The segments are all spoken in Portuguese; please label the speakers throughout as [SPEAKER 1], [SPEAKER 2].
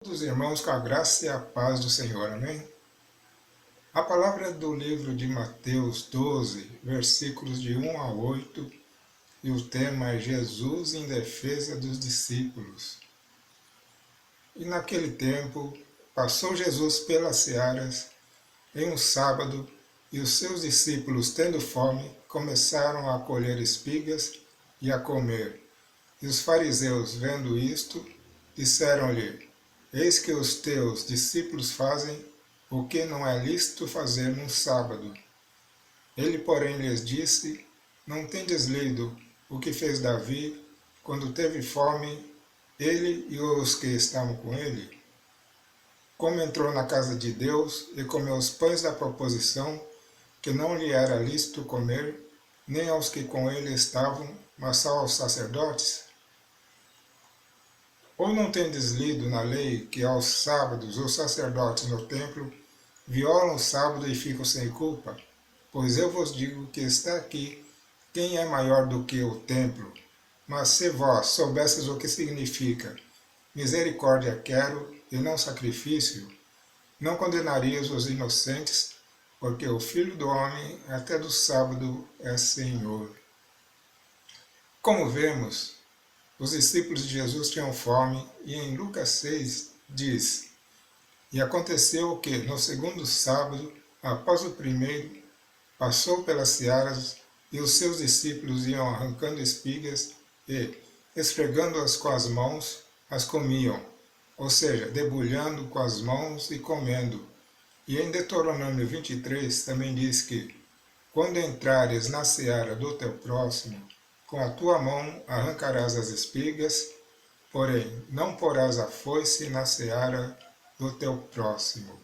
[SPEAKER 1] Os irmãos, com a graça e a paz do Senhor, amém? A palavra do livro de Mateus 12, versículos de 1 a 8, e o tema é Jesus em defesa dos discípulos. E naquele tempo, passou Jesus pelas searas em um sábado, e os seus discípulos, tendo fome, começaram a colher espigas e a comer. E os fariseus, vendo isto, disseram-lhe: Eis que os teus discípulos fazem o que não é lícito fazer num sábado. Ele, porém, lhes disse: Não tendes lido o que fez Davi quando teve fome, ele e os que estavam com ele? Como entrou na casa de Deus e comeu os pães da proposição, que não lhe era lícito comer, nem aos que com ele estavam, mas só aos sacerdotes? Ou não tendes lido na lei que aos sábados os sacerdotes no templo violam o sábado e ficam sem culpa? Pois eu vos digo que está aqui quem é maior do que o templo. Mas se vós soubesseis o que significa misericórdia quero e não sacrifício, não condenarias os inocentes, porque o Filho do Homem até do sábado é Senhor. Como vemos, os discípulos de Jesus tinham fome, e em Lucas 6 diz: E aconteceu que, no segundo sábado, após o primeiro, passou pelas searas, e os seus discípulos iam arrancando espigas e, esfregando-as com as mãos, as comiam, ou seja, debulhando com as mãos e comendo. E em Deuteronômio 23 também diz que, quando entrares na seara do teu próximo, com a tua mão arrancarás as espigas, porém não porás a foice na seara do teu próximo.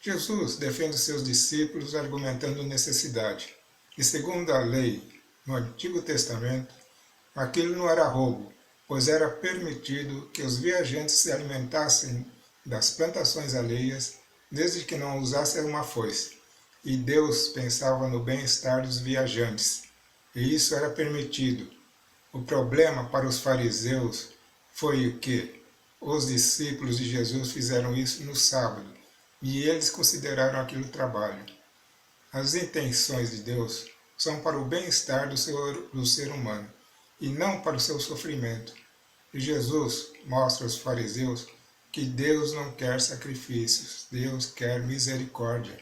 [SPEAKER 1] Jesus defende seus discípulos argumentando necessidade. E segundo a lei, no Antigo Testamento, aquilo não era roubo, pois era permitido que os viajantes se alimentassem das plantações alheias, desde que não usassem uma foice. E Deus pensava no bem-estar dos viajantes, e isso era permitido. O problema para os fariseus foi o que os discípulos de Jesus fizeram isso no sábado, e eles consideraram aquilo trabalho. As intenções de Deus são para o bem-estar do ser humano, e não para o seu sofrimento. E Jesus mostra aos fariseus que Deus não quer sacrifícios, Deus quer misericórdia.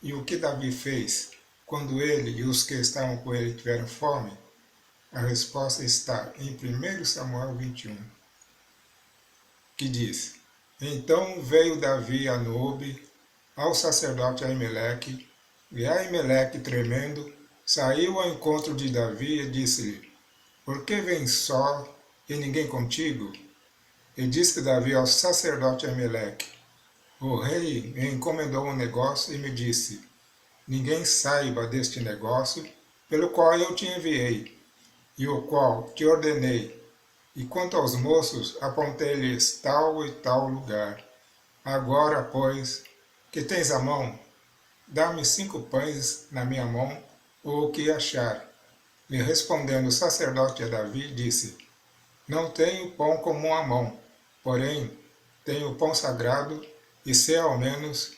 [SPEAKER 1] E o que Davi fez quando ele e os que estavam com ele tiveram fome? A resposta está em 1 Samuel 21, que diz: Então veio Davi a Nobe, ao sacerdote Aimeleque, e Aimeleque, tremendo, saiu ao encontro de Davi e disse-lhe: Por que vens só e ninguém contigo? E disse Davi ao sacerdote Aimeleque: O rei me encomendou um negócio e me disse: Ninguém saiba deste negócio, pelo qual eu te enviei, e o qual te ordenei. E quanto aos moços, apontei-lhes tal e tal lugar. Agora, pois, que tens à mão, dá-me 5 pães na minha mão, ou o que achar. E respondendo o sacerdote a Davi, disse: Não tenho pão comum à mão, porém tenho pão sagrado, e se ao menos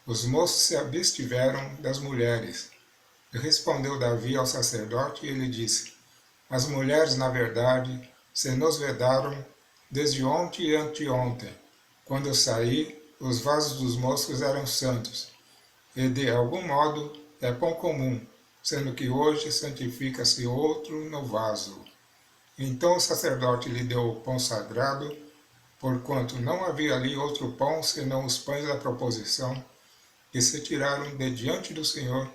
[SPEAKER 1] os moços se abstiveram das mulheres. E respondeu Davi ao sacerdote, e ele disse: As mulheres, na verdade, se nos vedaram desde ontem e anteontem. Quando eu saí, os vasos dos moços eram santos, e de algum modo é pão comum, sendo que hoje santifica-se outro no vaso. Então o sacerdote lhe deu o pão sagrado, porquanto não havia ali outro pão senão os pães da proposição, que se tiraram de diante do Senhor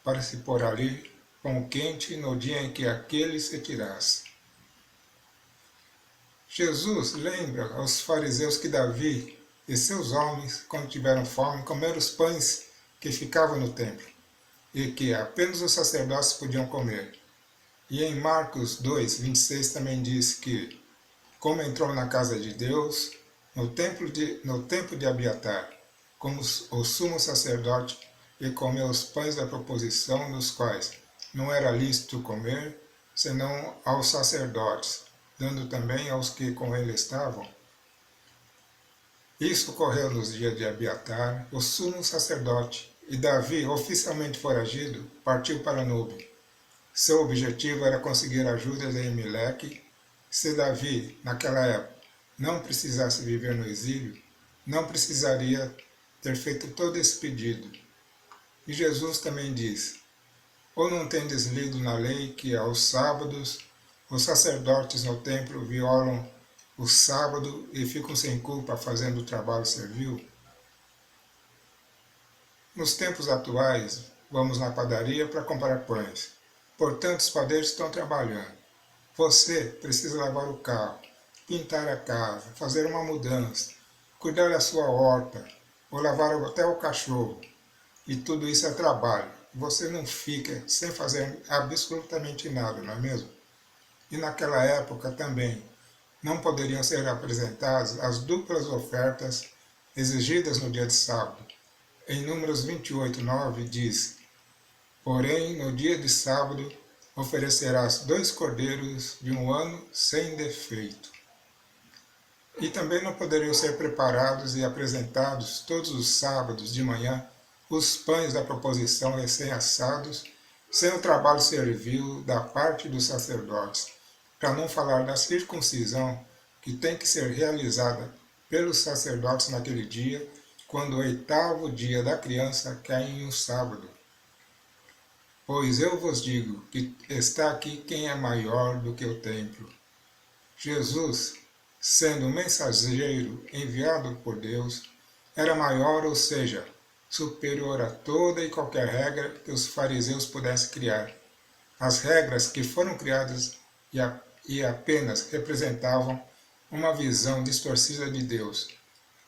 [SPEAKER 1] para se pôr ali pão quente no dia em que aquele se tirasse. Jesus lembra aos fariseus que Davi e seus homens, quando tiveram fome, comeram os pães que ficavam no templo, e que apenas os sacerdotes podiam comer. E em Marcos 2, 26 também diz que, como entrou na casa de Deus, no tempo de Abiatar, como o sumo sacerdote, e comeu os pães da proposição, nos quais não era lícito comer, senão aos sacerdotes, dando também aos que com ele estavam. Isso ocorreu nos dias de Abiatar, o sumo sacerdote, e Davi, oficialmente foragido, partiu para Nob. Seu objetivo era conseguir a ajuda de Elimeleque. Se Davi, naquela época, não precisasse viver no exílio, não precisaria ter feito todo esse pedido. E Jesus também diz: ou não tendes lido na lei que aos sábados os sacerdotes no templo violam o sábado e ficam sem culpa fazendo o trabalho servil? Nos tempos atuais, vamos na padaria para comprar pães. Portanto, os padeiros estão trabalhando. Você precisa lavar o carro, pintar a casa, fazer uma mudança, cuidar da sua horta, ou lavar até o cachorro. E tudo isso é trabalho. Você não fica sem fazer absolutamente nada, não é mesmo? E naquela época também não poderiam ser apresentadas as duplas ofertas exigidas no dia de sábado. Em Números 28:9 diz: porém, no dia de sábado oferecerás 2 cordeiros de 1 ano sem defeito. E também não poderiam ser preparados e apresentados todos os sábados de manhã os pães da proposição recém-assados, sem o trabalho servil da parte dos sacerdotes, para não falar da circuncisão que tem que ser realizada pelos sacerdotes naquele dia, quando o 8º dia da criança cai em um sábado. Pois eu vos digo que está aqui quem é maior do que o templo. Jesus, sendo um mensageiro enviado por Deus, era maior, ou seja, superior a toda e qualquer regra que os fariseus pudessem criar. As regras que foram criadas e apenas representavam uma visão distorcida de Deus.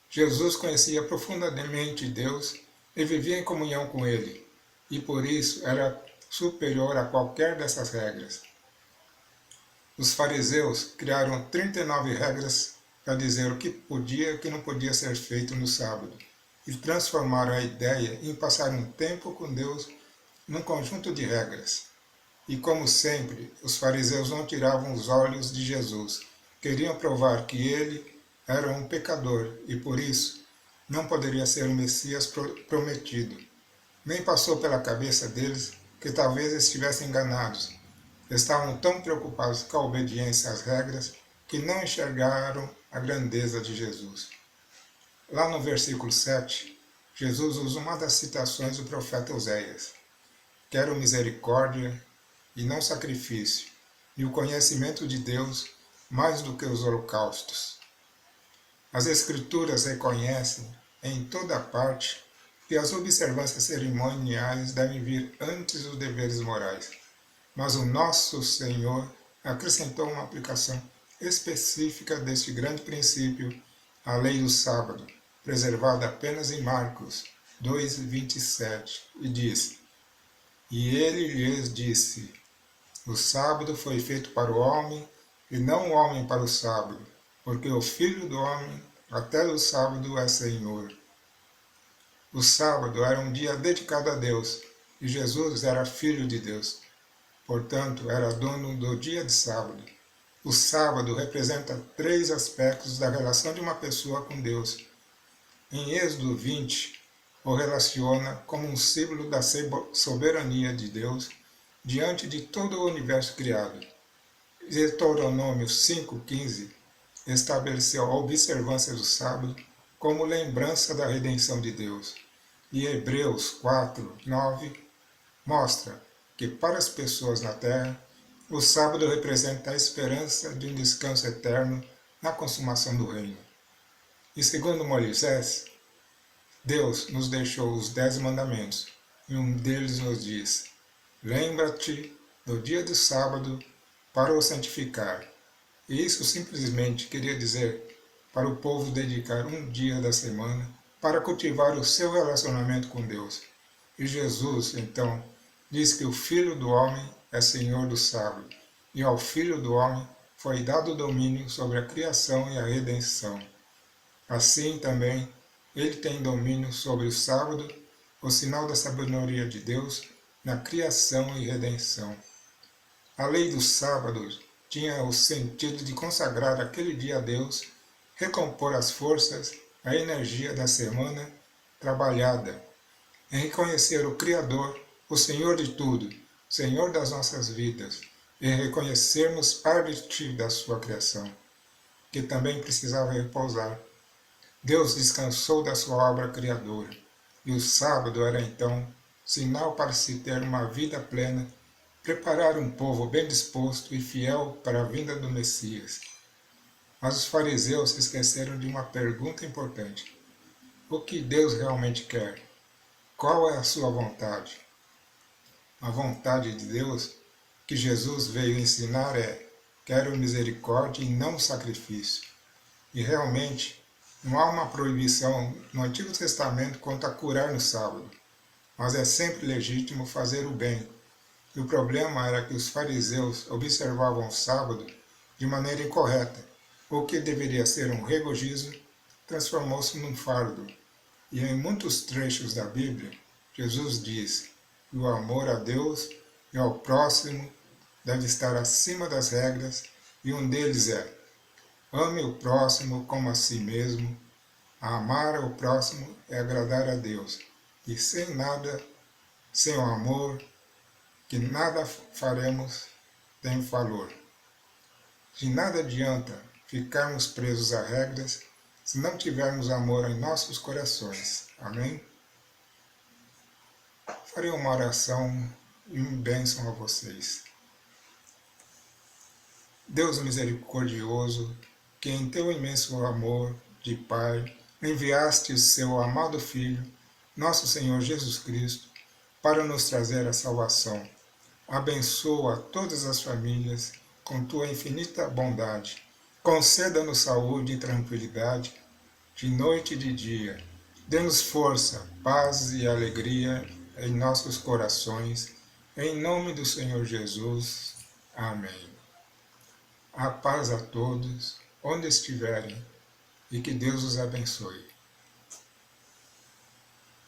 [SPEAKER 1] Jesus conhecia profundamente Deus e vivia em comunhão com Ele, e por isso era superior a qualquer dessas regras. Os fariseus criaram 39 regras para dizer o que podia e o que não podia ser feito no sábado, e transformaram a ideia em passar um tempo com Deus num conjunto de regras. E como sempre, os fariseus não tiravam os olhos de Jesus, queriam provar que ele era um pecador e por isso não poderia ser o Messias prometido. Nem passou pela cabeça deles que talvez estivessem enganados. Estavam tão preocupados com a obediência às regras que não enxergaram a grandeza de Jesus. Lá no versículo 7, Jesus usa uma das citações do profeta Oséias: quero misericórdia e não sacrifício, e o conhecimento de Deus mais do que os holocaustos. As Escrituras reconhecem em toda parte que as observâncias cerimoniais devem vir antes dos deveres morais, mas o nosso Senhor acrescentou uma aplicação específica deste grande princípio à lei do sábado, preservada apenas em Marcos 2:27, e diz: e ele lhes disse: o sábado foi feito para o homem, e não o homem para o sábado, porque o Filho do homem até o sábado é Senhor. O sábado era um dia dedicado a Deus, e Jesus era Filho de Deus. Portanto, era dono do dia de sábado. O sábado representa 3 aspectos da relação de uma pessoa com Deus. Em Êxodo 20, o relaciona como um símbolo da soberania de Deus diante de todo o universo criado. Deuteronômio 5:15 estabeleceu a observância do sábado como lembrança da redenção de Deus. E Hebreus 4:9 mostra que para as pessoas na terra, o sábado representa a esperança de um descanso eterno na consumação do reino. E segundo Moisés, Deus nos deixou os 10 mandamentos, e um deles nos diz: lembra-te do dia do sábado para o santificar. E isso simplesmente queria dizer para o povo dedicar um dia da semana para cultivar o seu relacionamento com Deus. E Jesus, então, diz que o Filho do Homem é Senhor do sábado, e ao Filho do Homem foi dado o domínio sobre a criação e a redenção. Assim também, ele tem domínio sobre o sábado, o sinal da sabedoria de Deus na criação e redenção. A lei do sábado tinha o sentido de consagrar aquele dia a Deus, recompor as forças a energia da semana trabalhada, em reconhecer o Criador, o Senhor de tudo, Senhor das nossas vidas, e reconhecermos parte da sua criação, que também precisava repousar. Deus descansou da sua obra criadora, e o sábado era então sinal para se ter uma vida plena, preparar um povo bem disposto e fiel para a vinda do Messias. Mas os fariseus se esqueceram de uma pergunta importante: o que Deus realmente quer? Qual é a sua vontade? A vontade de Deus que Jesus veio ensinar é: quero misericórdia e não sacrifício. E realmente, não há uma proibição no Antigo Testamento quanto a curar no sábado, mas é sempre legítimo fazer o bem. E o problema era que os fariseus observavam o sábado de maneira incorreta. O que deveria ser um regozijo transformou-se num fardo. E em muitos trechos da Bíblia, Jesus diz que o amor a Deus e ao próximo deve estar acima das regras, e um deles é: ame o próximo como a si mesmo. Amar o próximo é agradar a Deus. E sem o amor, que nada faremos tem valor. De nada adianta ficarmos presos a regras se não tivermos amor em nossos corações. Amém? Farei uma oração e uma bênção a vocês. Deus misericordioso, que em teu imenso amor de Pai enviaste o seu amado Filho, nosso Senhor Jesus Cristo, para nos trazer a salvação. Abençoa todas as famílias com tua infinita bondade. Conceda-nos saúde e tranquilidade, de noite e de dia. Dê-nos força, paz e alegria em nossos corações. Em nome do Senhor Jesus. Amém. A paz a todos, onde estiverem, e que Deus os abençoe.